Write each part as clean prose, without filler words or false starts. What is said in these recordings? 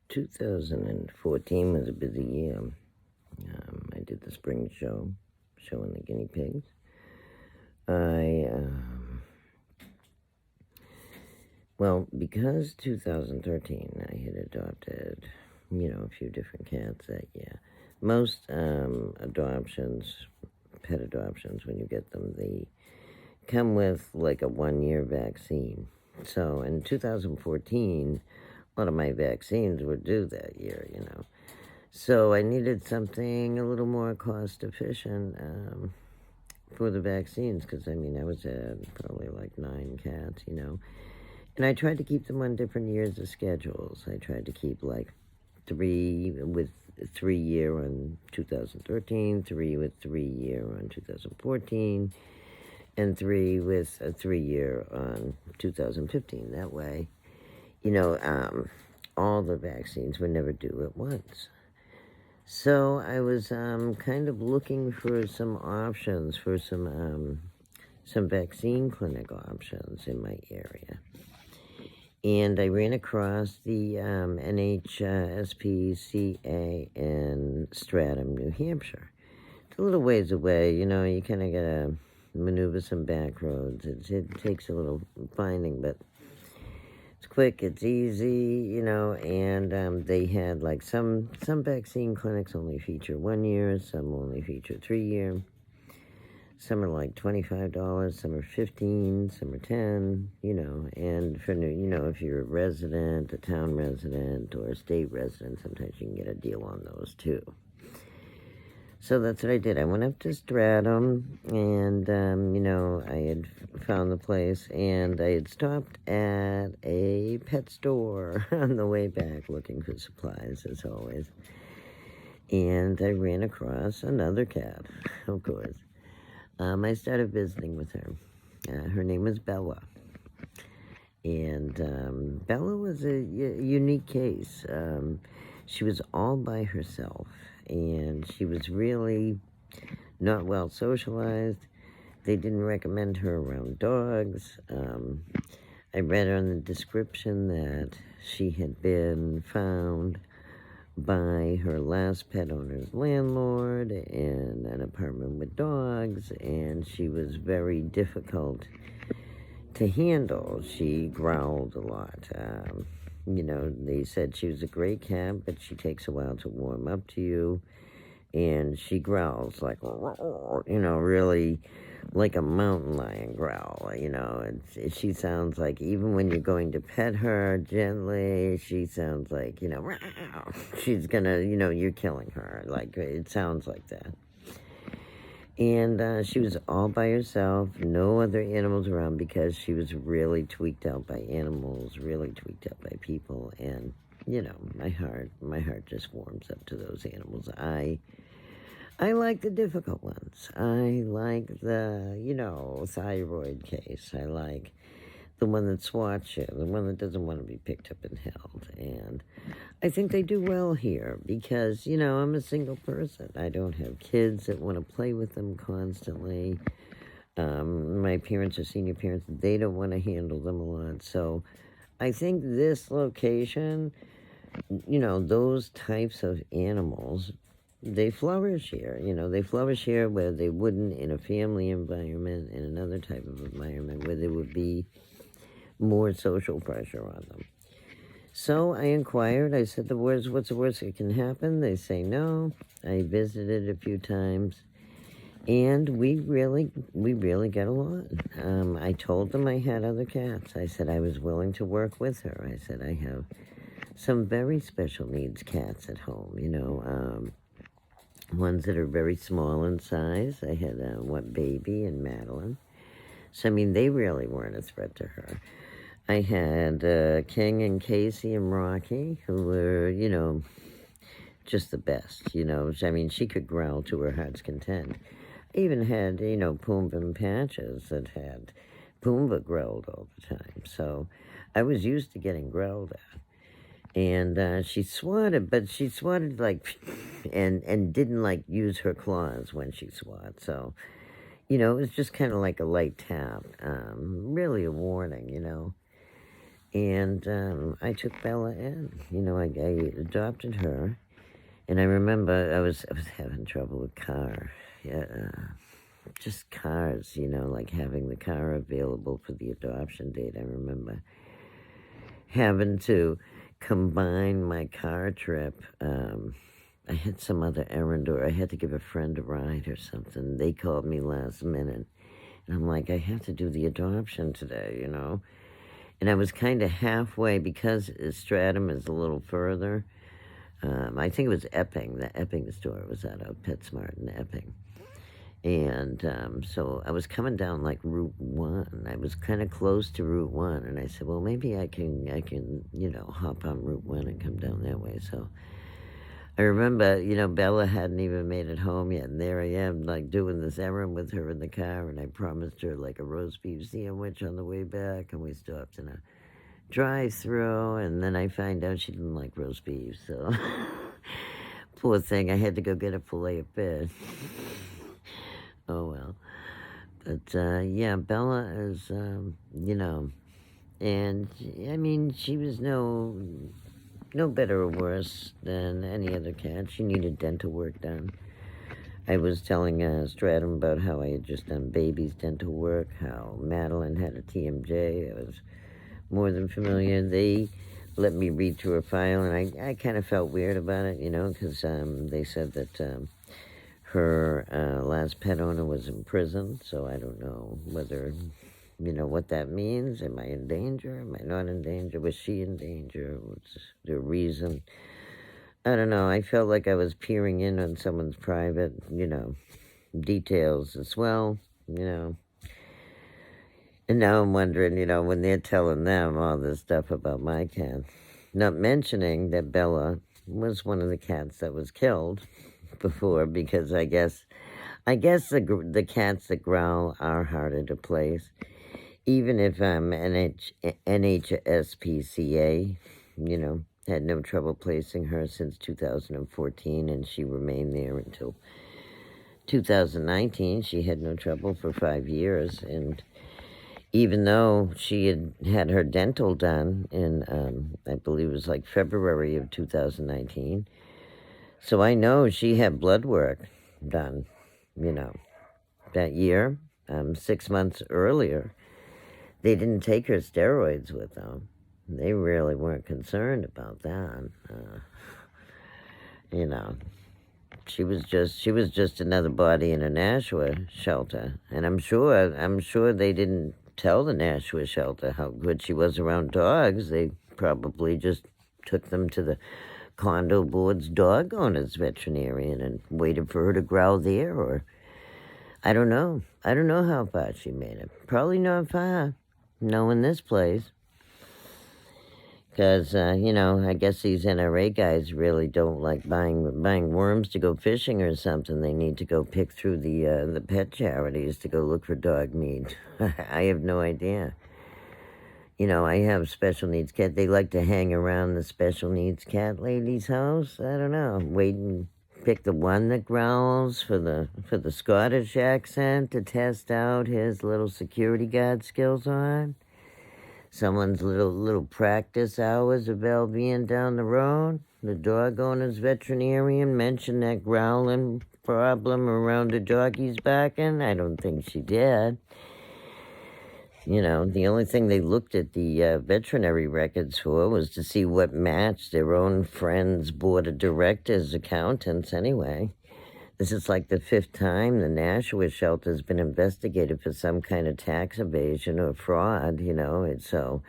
2014 was a busy year. I did the spring show, showing the guinea pigs. Because 2013 I had adopted, a few different cats that year. Most adoptions, pet adoptions, when you get them, they come with like a 1-year vaccine. So in 2014, a lot of my vaccines were due that year, So I needed something a little more cost efficient for the vaccines because, I was at probably like 9 cats, And I tried to keep them on different years of schedules. I tried to keep like 3 with 3-year on 2013, 3 with 3-year on 2014, and 3 with a 3-year on 2015. That way, all the vaccines were never due at once. So I was kind of looking for some options, for some vaccine clinic options in my area. And I ran across the NHSPCA in Stratham, New Hampshire. It's a little ways away, you kind of got to maneuver some back roads. It takes a little finding, but it's quick, it's easy, and they had like some vaccine clinics only feature 1 year, some only feature 3-year. Some are like $25, some are $15, some are $10, and for new, if you're a resident, a town resident, or a state resident, sometimes you can get a deal on those too. So that's what I did. I went up to Stratham, and, I had found the place, and I had stopped at a pet store on the way back looking for supplies, as always. And I ran across another cat, of course. I started visiting with her. Her name was Bella. And Bella was a unique case. She was all by herself, and she was really not well socialized. They didn't recommend her around dogs. I read on the description that she had been found by her last pet owner's landlord in an apartment with dogs, and she was very difficult to handle. She growled a lot. They said she was a great cat, but she takes a while to warm up to you, and she growls like, really like a mountain lion growl, she sounds like, even when you're going to pet her gently, she sounds like, she's gonna, you're killing her, like, it sounds like that. And she was all by herself, no other animals around, because she was really tweaked out by animals, really tweaked out by people, and, my heart just warms up to those animals. I like the difficult ones. I like the, thyroid case. I like the one that swats you, the one that doesn't want to be picked up and held. And I think they do well here because, I'm a single person. I don't have kids that want to play with them constantly. My parents are senior parents. They don't want to handle them a lot. So I think this location, those types of animals, they flourish here. They flourish here where they wouldn't in a family environment, in another type of environment where there would be more social pressure on them. So I inquired. I said, what's the worst that can happen? They say no. I visited a few times, and we really get along. I told them I had other cats. I said I was willing to work with her. I said I have some very special needs cats at home, ones that are very small in size. I had one baby and Madeline. So, they really weren't a threat to her. I had King and Casey and Rocky, who were, just the best, she could growl to her heart's content. I even had, Pumbaa and Patches that had Pumbaa growled all the time. So I was used to getting growled at. And she swatted, but she swatted like, and didn't like use her claws when she swat. So, it was just kind of like a light tap, really a warning, And I took Bella in. I adopted her. And I remember I was having trouble with car. Yeah, just cars, like having the car available for the adoption date. I remember having to combine my car trip. I had some other errand, or I had to give a friend a ride or something. They called me last minute. And I'm like, I have to do the adoption today. And I was kind of halfway because Stratham is a little further. I think it was Epping. The Epping store was at a Petsmart in Epping. And so I was coming down like Route 1. I was kind of close to Route 1. And I said, well, maybe I can, hop on Route 1 and come down that way. So I remember, Bella hadn't even made it home yet. And there I am, like, doing this errand with her in the car. And I promised her, like, a roast beef sandwich on the way back. And we stopped in a drive-through. And then I find out she didn't like roast beef. So, poor thing, I had to go get a fillet of fish. Oh, well. But, yeah, Bella is, and, I mean, she was no better or worse than any other cat. She needed dental work done. I was telling Stratham about how I had just done baby's dental work, how Madeline had a TMJ. I was more than familiar. They let me read through her file, and I kind of felt weird about it, because they said that her last pet owner was in prison, so I don't know whether, what that means. Am I in danger? Am I not in danger? Was she in danger? What's the reason? I don't know. I felt like I was peering in on someone's private, details as well, And now I'm wondering, when they're telling them all this stuff about my cat, not mentioning that Bella was one of the cats that was killed before, because I guess the cats that growl are harder to place. Even if NHSPCA, had no trouble placing her since 2014, and she remained there until 2019. She had no trouble for 5 years, and even though she had her dental done in, I believe it was like February of 2019, so I know she had blood work done, that year, 6 months earlier. They didn't take her steroids with them. They really weren't concerned about that. You know, she was just another body in a Nashua shelter, and I'm sure they didn't tell the Nashua shelter how good she was around dogs. They probably just took them to the condo board's dog owner's veterinarian and waited for her to growl there, or I don't know. I don't know how far she made it. Probably not far, knowing this place. Because, I guess these NRA guys really don't like buying worms to go fishing or something. They need to go pick through the pet charities to go look for dog meat. I have no idea. I have special needs cat. They like to hang around the special needs cat lady's house. I don't know. Wait and pick the one that growls for the Scottish accent to test out his little security guard skills on. Someone's little practice hours of well-being down the road. The dog owner's veterinarian mentioned that growling problem around the doggy's barking. I don't think she did. The only thing they looked at the veterinary records for was to see what matched their own friends' board of directors, accountants, anyway. This is like the 5th time the Nashua shelter has been investigated for some kind of tax evasion or fraud, so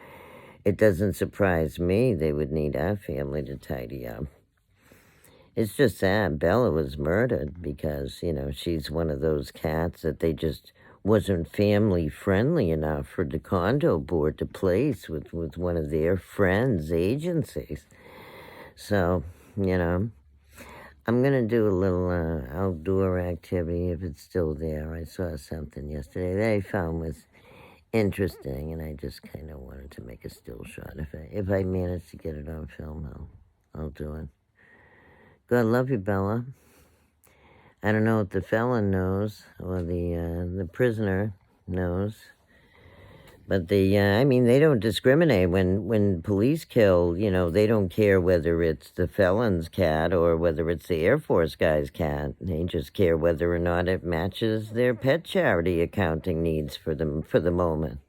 it doesn't surprise me they would need our family to tidy up. It's just sad Bella was murdered because, she's one of those cats that they just wasn't family friendly enough for the condo board to place with one of their friends' agencies. So, I'm going to do a little outdoor activity if it's still there. I saw something yesterday that I found was interesting, and I just kind of wanted to make a still shot. If I manage to get it on film, I'll do it. God love you, Bella. I don't know if the felon knows or the prisoner knows, But I mean, they don't discriminate. When police kill, they don't care whether it's the felon's cat or whether it's the Air Force guy's cat. They just care whether or not it matches their pet charity accounting needs for the moment.